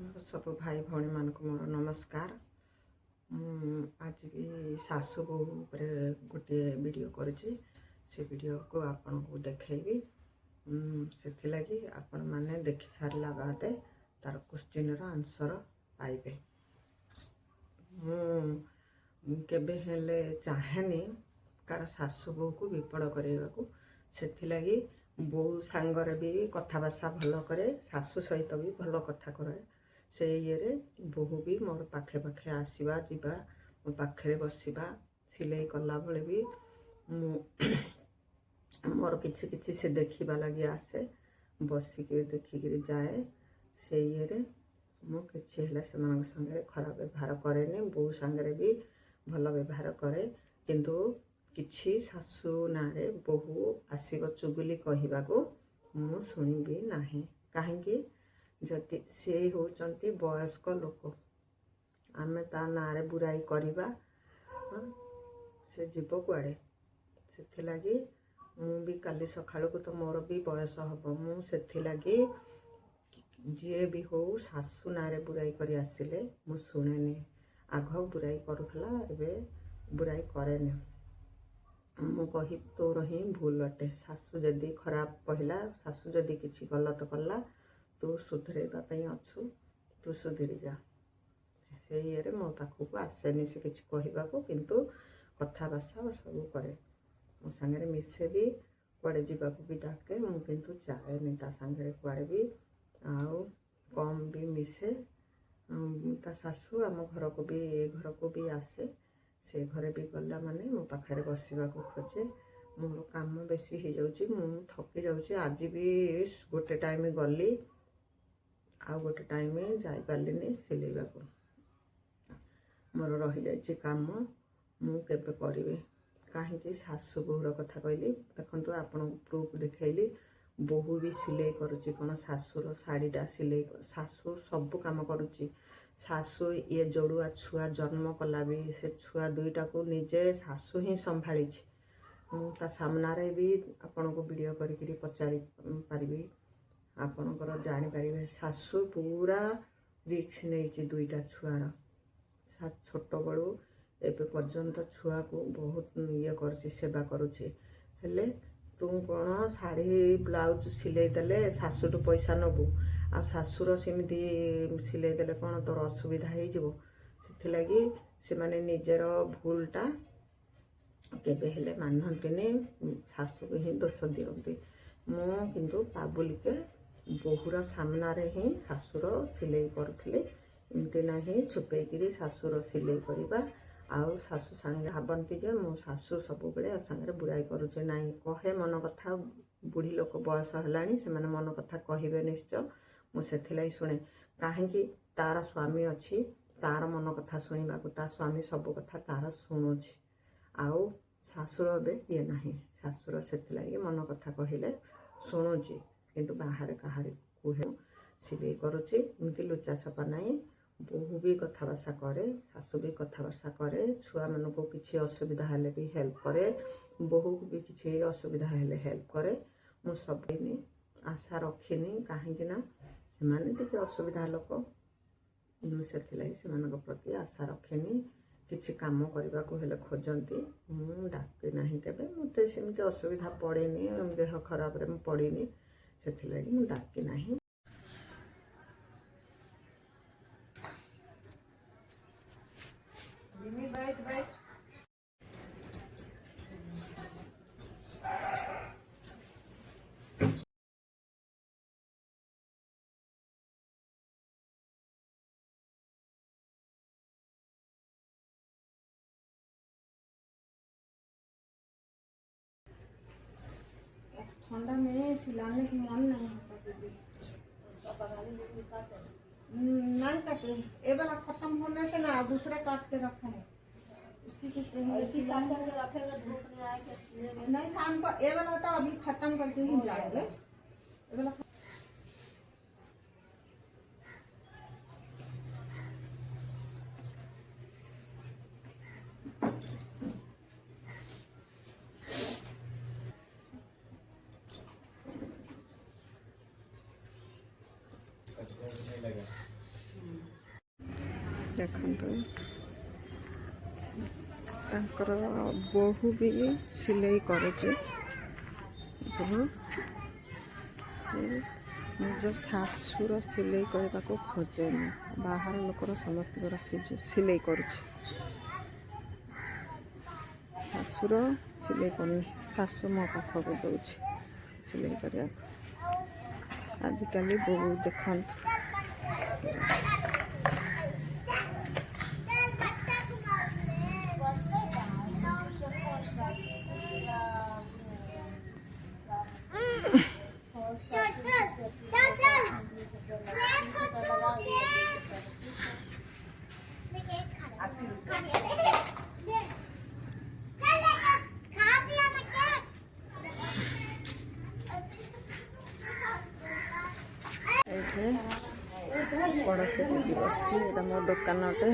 सब भाई भौणी मानक मोर नमस्कार। आज भी सासू बहु गोटे वीडियो करुच्ची से वीडियो को आपण को देखी से लगी आपण मैंने देखि सारा बाद तार क्वेश्चन आंसर पाइबे। केबे हेले चाहेनी कार सासू बहु को विपद करने से लगी बहु सांगरे भी कथबार्ता भल करे, सासू सहित भी भल कथा करे। से ये बहु भी मोर पाखे पाखे आसवा जीवा मो पाखे बसवा सिलाई कला बेले भी मोर किछि किछि से देखा लगी आसे बसिक देखिक जाए। से ये मुझे संगे खराब व्यवहार करे, बहु सांगे भी भल व्यवहार करे। किंतु किछि सासू नारे बहु आसब चुगुली कहवाको मु शुणिबी नाही। कहीं जदि से होचंती वयस्क लोक आमे ता नारे बुराई करिबा से जीव कुआड़े। से लगी मु भी काली सकाळु को तो मोर भी बयस हम मुझे लगी जी भी हो सासू नारे बुराई करी आसिले मु शुणेनी। आग बुराई करुला एबे बुराई करेनी। मु कही तोर ही भूल अटे, सासू जदि खराब कहला, सासू जदि किछि गलत कला तू सुधरेबाई अच्छु, तू सुधरी जा। से ये मो पाखक आसेनी से किछि कहवाको, किंतु कथबार्ता सब करे। मो सांगे मिसे भी कुआड़े जावाक भी डाके मु किंतु जाएनी ता सांगे कुआड़े भी आउ कम भी मिसे। ता सासू आम घर को भी ए घर को भी आसे, से घरे भी गला माने मो पाखे बसवा खोजे। मोर काम बेसी हो जाउची, मु थकी जाउची। आज भी गोटे टाइम गली आ गोटे टाइम जाई पारलिनी सिलेबा को। मोर रही जाइए काम मु केबे करिवे। कहीं सासू बहुर कथा कहली देखो आपन प्रूफ देखली बहु भी सिलाई करुच्ची कौन सासूर शाढ़ीटा सिलाई, सासू सब काम करुच्ची। सासू ये जोड़ुआ छुआ जन्म कला भी से छुआ दुईटा को निजे सासू ही संभाली। ता सामने भी आपण को वीडियो करी पचारि पारि आपणकर जानीपर सासू पूरा रिक्स नहीं दुईटा छुआर। छोट बड़ू एबे पर्यंत छुआ को बहुत ये कर सेवा करुच्ची। हेले तू कौन शाढ़ी ब्लाउज सिलाई देले शाशुटू पैसा नबू आ शाशुर सेमती सिलाई देले कौन तोर असुविधा हो लगी से माने निजर भूलटा केबे हेले मानंतिनी, शाशु को ही दोष दियंती। मु किंतु पाबुलिके बहुर सामने ही शाशुर सिलाई करुली, एमती ना छुपेकरी शाशुर सिलाई करवा। आउ शाशु सांगे भावती जे मो शाशु सब बेले सांगे बुराई करुचे ना कहे मन कथा। बुढ़ी लोक बयस है से मन कथा कहे निश्चय मुझे शुणे। कहीं तार स्वामी अच्छी तार मन कथा शुणा ता स्वामी सब कथा तार शुणुची। आउ शाशुर ए ये ना शाशुर से मन कथा कहले शुणुची, किंतु बाहर कहार कहे सिलाई करुच्ची। एमती लुचा छपा नहीं, बहु भी कथबार्ता करे, सासू भी कथबार्ता करे। छुआ मान को किसी असुविधा हेले भी हेल्प करे, बहु को भी किसी असुविधा हेले हेल्प करे। मु सब आशा रखिनी कहीं से असुविधा लोक मुझे प्रति आशा रखेनी। किसी कम करने को हेले खोजती मु डाके ना केबे मत सेमती असुविधा पड़ेनी, देह खराब रे पड़ीनी से लगी मु डाके ना। ठंडा में सिलाने की मन नहीं होता दीदी। नहीं काटे, ये वाला खत्म होने से ना दूसरे काट के रखे हैं, उसी के रखेगा धूप नहीं आएगा। नहीं शाम को ये वाला तो अभी खत्म करके ही जाएंगे। ये वाला नहीं लगा। ଦେଖନ୍ତୁ ତାଙ୍କର ବୋହୂ ବି ସିଲେଇ କରୁଛି। ସେ ନିଜ ଶାଶୁର ସିଲେଇ କରିବାକୁ ଖୋଜେନି, ବାହାର ଲୋକର ସମସ୍ତଙ୍କର ସିଲେଇ କରୁଛି। ଶାଶୁର ସିଲେଇ କରୁନି, ଶାଶୁ ମୋ ପାଖକୁ ଦେଉଛି ସିଲେଇ କରିବାକୁ। ଆଜିକାଲି ବୋହୂ ଦେଖନ୍ତୁ ଏଇଠି ପଡ଼ୋଶୀ ଦିଦି ବସିଛି। ଏଇଟା ମୋ ଦୋକାନଟେ।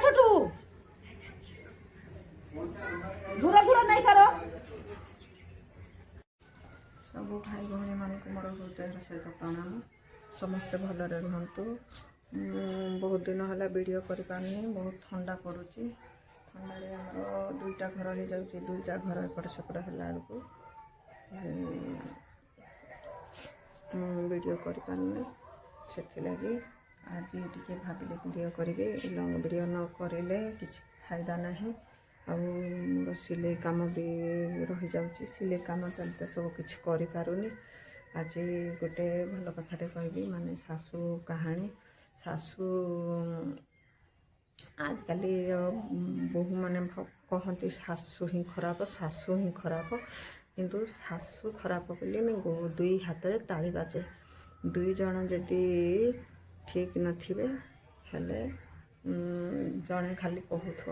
छोटू दूरा दूरा नहीं करो। ସବୁ ଭାଇ ଭଉଣୀମାନଙ୍କୁ ମୋର ହୃଦୟର ସହିତ ପ୍ରଣାମ। ସମସ୍ତେ ଭଲରେ ରୁହନ୍ତୁ। ବହୁତ ଦିନ ହେଲା ଭିଡ଼ିଓ କରିପାରୁନି, ବହୁତ ଥଣ୍ଡା ପଡ଼ୁଛି। ଥଣ୍ଡାରେ ଆମର ଦୁଇଟା ଘର ହେଇଯାଉଛି, ଦୁଇଟା ଘର ଏପଟ ସେପଟ ହେଲା ବେଳକୁ ଭିଡ଼ିଓ କରିପାରୁନି। ସେଥିଲାଗି ଆଜି ଟିକେ ଭାବିଲି ଭିଡ଼ିଓ କରିବି। ଲଙ୍ଗ ଭିଡ଼ିଓ ନ କରିଲେ କିଛି ଫାଇଦା ନାହିଁ। ଆଉ ମୋର ସିଲେଇ କାମ ବି ରହିଯାଉଛି, ସିଲେଇ କାମ ଚାଲିତେ ସବୁ କିଛି କରିପାରୁନି। ଆଜି ଗୋଟେ ଭଲ କଥାଟେ କହିବି, ମାନେ ଶାଶୁ କାହାଣୀ। ଶାଶୁ ଆଜିକାଲି ବୋହୂମାନେ କହନ୍ତି ଶାଶୁ ହିଁ ଖରାପ, ଶାଶୁ ହିଁ ଖରାପ। କିନ୍ତୁ ଶାଶୁ ଖରାପ ବୋଲି ଦୁଇ ହାତରେ ତାଳି ବାଜେ। ଦୁଇ ଜଣ ଯଦି ଠିକ୍ ନଥିବେ ହେଲେ ଜଣେ ଖାଲି କହୁଥିବ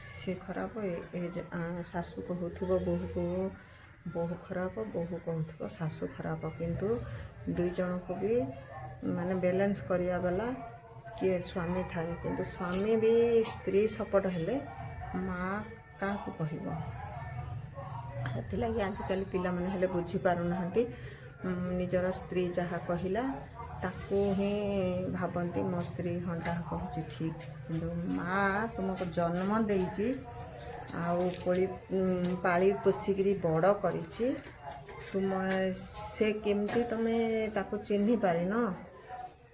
ସେ ଖରାପ, ଶାଶୁ କହୁଥିବ ବୋହୂକୁ ବୋହୂ ଖରାପ, ବୋହୂ କହୁଥିବ ଶାଶୁ ଖରାପ। କିନ୍ତୁ ଦୁଇ ଜଣକୁ ବି ମାନେ ବାଲାନ୍ସ କରିବା ବାଲା କିଏ ସ୍ୱାମୀ ଥାଏ। କିନ୍ତୁ ସ୍ୱାମୀ ବି ସ୍ତ୍ରୀ ସପୋର୍ଟ ହେଲେ ମା' କାହାକୁ କହିବ। ସେଥିଲାଗି ଆଜିକାଲି ପିଲାମାନେ ହେଲେ ବୁଝିପାରୁନାହାନ୍ତି। ନିଜର ସ୍ତ୍ରୀ ଯାହା କହିଲା ତାକୁ ହିଁ ଭାବନ୍ତି ମୋ ସ୍ତ୍ରୀ ହଁ ଯାହା କହୁଛି ଠିକ୍। କିନ୍ତୁ ମା' ତୁମକୁ ଜନ୍ମ ଦେଇଛି, ଆଉ ପାଳି ପୋଷିକିରି ବଡ଼ କରିଛି, ସେ କେମିତି ତମେ ତାକୁ ଚିହ୍ନି ପାରିନ।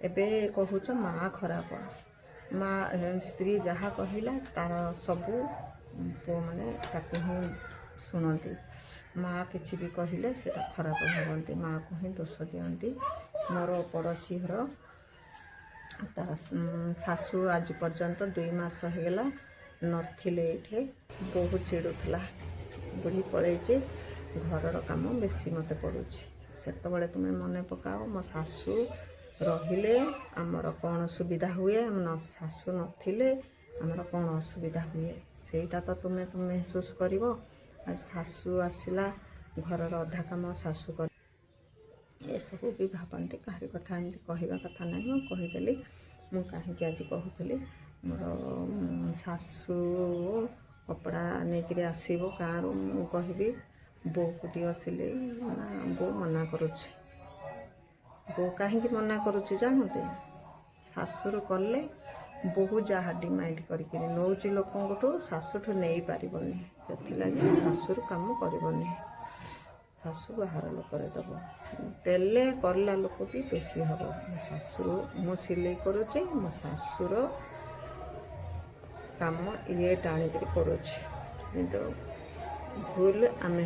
ଏବେ କହୁଛ ମା' ଖରାପ। ସ୍ତ୍ରୀ ଯାହା କହିଲା ତାର ସବୁ ପୁଅମାନେ ତାକୁ ହିଁ ଶୁଣନ୍ତି। ମା' କିଛି ବି କହିଲେ ସେଇଟା ଖରାପ ଭାବନ୍ତି, ମା'କୁ ହିଁ ଦୋଷ ଦିଅନ୍ତି। ମୋର ପଡ଼ୋଶୀ ଘର, ତାର ଶାଶୁ ଆଜି ପର୍ଯ୍ୟନ୍ତ 2 ମାସ ହେଇଗଲା ନଥିଲେ ଏଇଠି। ବହୁତ ଚିଡ଼ୁଥିଲା, ବୁଢ଼ୀ ପଳେଇଛି, ଘରର କାମ ବେଶୀ ମୋତେ ପଡ଼ୁଛି। ସେତେବେଳେ ତୁମେ ମନେ ପକାଅ ମୋ ଶାଶୁ ରହିଲେ ଆମର କ'ଣ ସୁବିଧା ହୁଏ, ଶାଶୁ ନଥିଲେ ଆମର କ'ଣ ଅସୁବିଧା ହୁଏ, ସେଇଟା ତ ତୁମେ ମେହସୁସ୍ କରିବ। ଆଉ ଶାଶୁ ଆସିଲା, ଘରର ଅଧା କାମ ଶାଶୁ କରି, ଏସବୁ ବି ଭାବନ୍ତି। କାହାରି କଥା ଏମିତି କହିବା କଥା ନାହିଁ, ମୁଁ କହିଦେଲି। ମୁଁ କାହିଁକି ଆଜି କହୁଥିଲି, ମୋର ଶାଶୁ କପଡ଼ା ନେଇକିରି ଆସିବ ଗାଁରୁ, ମୁଁ କହିବି ବୋଉକୁ ଦିଅ ସିଲେଇ, ବୋଉ ମନା କରୁଛି। ବୋଉ କାହିଁକି ମନା କରୁଛି ଜାଣନ୍ତି? ଶାଶୁର କଲେ ବୋହୂ ଯାହା ଡିମାଣ୍ଡ କରିକିରି ନେଉଛି ଲୋକଙ୍କଠୁ, ଶାଶୁଠୁ ନେଇପାରିବନି। ସେଥିଲାଗି ଶାଶୁର କାମ କରିବନି, ଶାଶୁ ବାହାର ଲୋକରେ ଦେବ। ଦେଲେ କରିଲା ଲୋକ ବି ଦୋଷୀ ହେବ। ମୁଁ ସିଲେଇ କରୁଛି, ମୋ ଶାଶୁର କାମ ଇଏ ଟାଣିକିରି କରୁଛି। କିନ୍ତୁ ଭୁଲ ଆମେ